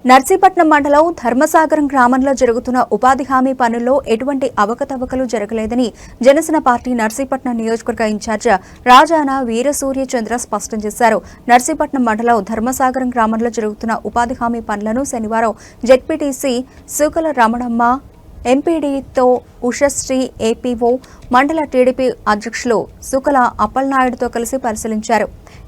నర్సీపట్నం మండలం ధర్మసాగరం గ్రామంలో జరుగుతున్న ఉపాధి హామీ పనుల్లో ఎటువంటి అవకతవకలు జరగలేదని జనసేన పార్టీ నర్సీపట్నం నియోజకవర్గ ఇన్ఛార్జ్ రాజాన వీరసూర్యచంద్ర స్పష్టం చేశారు. నర్సీపట్నం మండలం ధర్మసాగరం గ్రామంలో జరుగుతున్న ఉపాధి హామీ పనులను శనివారం జెడ్పీటీసీ సుకల రమణమ్మ, ఎంపీడీతో ఉషశ్రీ, ఏపీఓ, మండల టీడీపీ అధ్యక్షులు సుకల అప్పలనాయుడుతో కలిసి పరిశీలించారు.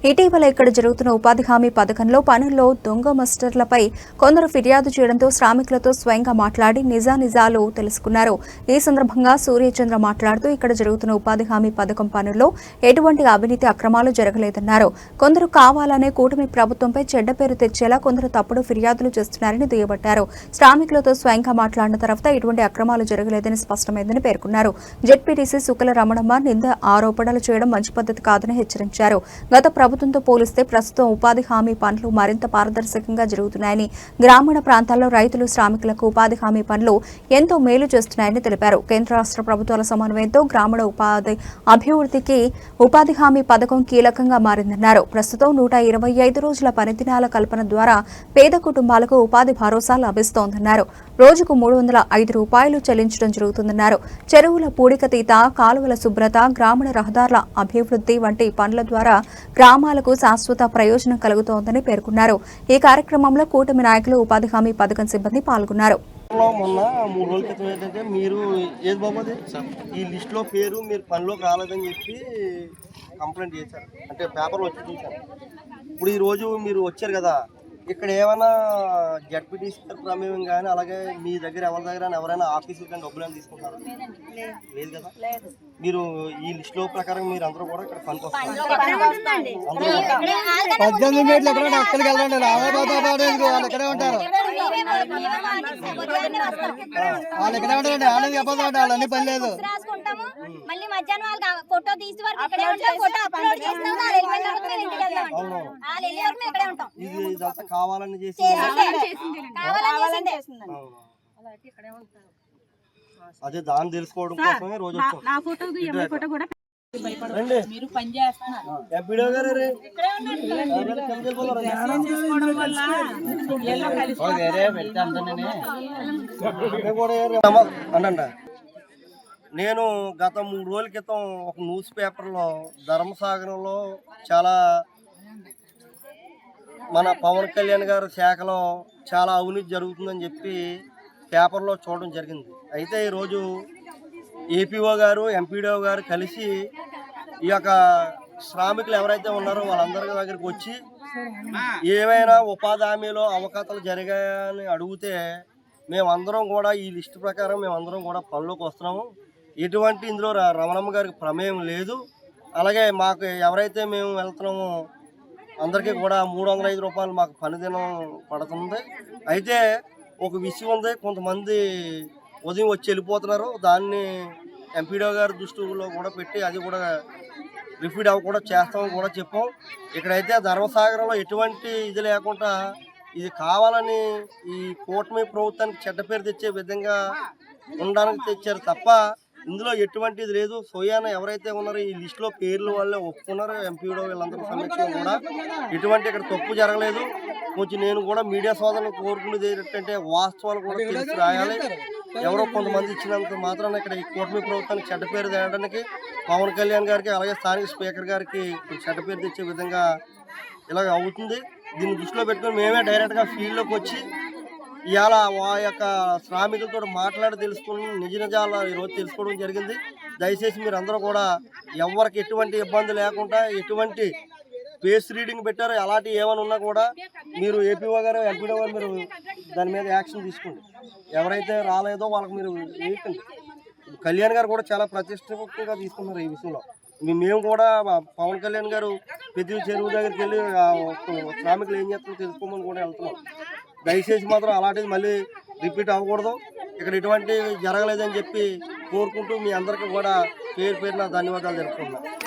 ఇటీవల ఇక్కడ జరుగుతున్న ఉపాధి హామీ పథకంలో పనుల్లో దొంగ మాస్టర్లపై కొందరు ఫిర్యాదు చేయడంతో శ్రామికులతో స్వయంగా మాట్లాడి నిజాలు తెలుసుకున్నారు. ఈ సందర్భంగా సూర్యచంద్ర మాట్లాడుతూ ఇక్కడ జరుగుతున్న ఉపాధి హామీ పథకం పనుల్లో ఎటువంటి అవినీతి అక్రమాలు జరగలేదన్నారు. కొందరు కావాలనే కూటమి ప్రభుత్వంపై చెడ్డ పేరు తెచ్చేలా కొందరు తప్పుడు ఫిర్యాదులు చేస్తున్నారని దుయ్యబట్టారు. శ్రామికులతో స్వయంగా మాట్లాడిన తర్వాత ఎటువంటి అక్రమాలు జరగలేదని స్పష్టమైందని పేర్కొన్నారు. జెడ్పీటీసీ సుకల రమణమ్మ నింద ఆరోపణలు చేయడం మంచి పద్ధతి కాదని హెచ్చరించారు. గత ప్రభుత్వంతో పోలిస్తే ప్రస్తుతం ఉపాధి హామీ పనులు మరింత పారదర్శకంగా జరుగుతున్నాయని, గ్రామీణ ప్రాంతాల్లో రైతులు, శ్రామికులకు ఉపాధి హామీ పనులు ఎంతో మేలు చేస్తున్నాయని తెలిపారు. కేంద్ర రాష్ట్ర ప్రభుత్వాల సమన్వయంతో గ్రామీణ ఉపాధి అభివృద్ధికి ఉపాధి హామీ పథకం కీలకంగా మారిందన్నారు. ప్రస్తుతం 125 రోజుల పనిదినాల కల్పన ద్వారా పేద కుటుంబాలకు ఉపాధి భరోసా లభిస్తోందన్నారు. రోజుకు 305 రూపాయలు చెల్లించడం జరుగుతుందన్నారు. చెరువుల పూడికతీత, కాలువల శుభ్రత, గ్రామీణ రహదారుల అభివృద్ధి వంటి పనుల ద్వారా గ్రామాలకు శాశ్వత ప్రయోజనం కలుగుతోందని పేర్కొన్నారు. ఈ కార్యక్రమంలో కూటమి నాయకులు, ఉపాధి హామీ పథకం సిబ్బంది పాల్గొన్నారు. మొన్న 3 రోజుల క్రితం ఏంటంటే మీరు ఏది బాబోది ఈ లిస్ట్ లో పేరు మీరు పనిలోకి రాలేదని చెప్పి కంప్లైంట్ చేశారు. అంటే పేపర్లో వచ్చి చూశారు. ఇప్పుడు ఈ రోజు మీరు వచ్చారు కదా, ఇక్కడ ఏమైనా జడ్పీటీసీ ప్రమేయం కానీ అలాగే మీ దగ్గర ఎవరి దగ్గర ఎవరైనా ఆఫీసులు కానీ డబ్బులు తీసుకుంటారు? లేదు కదా. మీరు ఈ లిస్ట్ లో ప్రకారం మీరు అందరూ కూడా ఇక్కడ పనికి వస్తారు. ఇది ఇదంతా కావాలని చేసి అదే దాన్ని తెలుసుకోవడం కోసమే రోజు వచ్చాం. నేను గత 3 రోజుల క్రితం ఒక న్యూస్ పేపర్లో ధర్మసాగరంలో చాలా మన పవన్ కళ్యాణ్ గారి శాఖలో చాలా అవినీతి జరుగుతుందని చెప్పి పేపర్లో చూడడం జరిగింది. అయితే ఈరోజు ఏపీఓ గారు, ఎంపీడీఓ గారు కలిసి ఈ యొక్క శ్రామికులు ఎవరైతే ఉన్నారో వాళ్ళందరి దగ్గరికి వచ్చి ఏమైనా ఉపాధి హామీలో అవకతలు జరిగాయని అడిగితే మేమందరం కూడా ఈ లిస్ట్ ప్రకారం మేమందరం కూడా పనిలోకి వస్తున్నాము. ఎటువంటి ఇందులో రమణమ్మ గారికి ప్రమేయం లేదు. అలాగే మాకు ఎవరైతే మేము వెళ్తున్నామో అందరికీ కూడా 305 రూపాయలు మాకు పనిదినం పడుతుంది. అయితే ఒక విషయం ఉంది, కొంతమంది ఉదయం వచ్చి వెళ్ళిపోతున్నారు. దాన్ని ఎంపీడీఓ గారి దృష్టిలో కూడా పెట్టి అది కూడా రిపీట్ కూడా చేస్తామని కూడా చెప్పాం. ఇక్కడైతే ధర్మసాగరంలో ఎటువంటి ఇది లేకుండా ఇది కావాలని ఈ కూటమి ప్రభుత్వానికి చెడ్డ పేరు తెచ్చే విధంగా ఉండడానికి తెచ్చారు తప్ప ఇందులో ఎటువంటిది లేదు. సోయాన ఎవరైతే ఉన్నారో ఈ లిస్టులో పేర్లు వాళ్ళే ఒప్పుకున్నారు. ఎంపీడో వీళ్ళందరూ సమీక్షలో కూడా ఎటువంటి ఇక్కడ తప్పు జరగలేదు. కొంచెం నేను కూడా మీడియా సోదరులు కోరుకునేది ఏంటంటే వాస్తవాలు కూడా తెలిసి రాయాలి. ఎవరో కొంతమంది ఇచ్చినంత మాత్రాన ఇక్కడ ఈ కూటమి ప్రభుత్వానికి చెడ్డ పేరు తేయడానికి పవన్ కళ్యాణ్ గారికి అలాగే స్థానిక స్పీకర్ గారికి చెడ్డ పేరు తెచ్చే విధంగా ఇలాగ అవుతుంది. దీన్ని దృష్టిలో పెట్టుకొని మేమే డైరెక్ట్గా ఫీల్డ్లోకి వచ్చి ఇవాళ ఆ యొక్క శ్రామికులతో మాట్లాడి తెలుసుకుని నిజాలు ఈరోజు తెలుసుకోవడం జరిగింది. దయచేసి మీరు అందరూ కూడా ఎవరికి ఎటువంటి ఇబ్బంది లేకుండా ఎటువంటి ఫేస్ రీడింగ్ పెట్టారో అలాంటివి ఏమైనా ఉన్నా కూడా మీరు ఏపీఓ గారు, ఎంపీడో గారు మీరు దాని మీద యాక్షన్ తీసుకోండి. ఎవరైతే రాలేదో వాళ్ళకి మీరు వేయకండి. కళ్యాణ్ గారు కూడా చాలా ప్రతిష్టంగా తీసుకున్నారు ఈ విషయంలో. మేము కూడా పవన్ కళ్యాణ్ గారు ప్రతి చెరువు దగ్గరికి వెళ్ళి శ్రామికులు ఏం చేస్తారో తెలుసుకోమని కూడా వెళ్తున్నాం. దయచేసి మాత్రం అలాంటిది మళ్ళీ రిపీట్ అవ్వకూడదు. ఇక్కడ ఎటువంటి జరగలేదని చెప్పి కోరుకుంటూ మీ అందరికీ కూడా పేరున ధన్యవాదాలు తెలుపుకుంటున్నాను.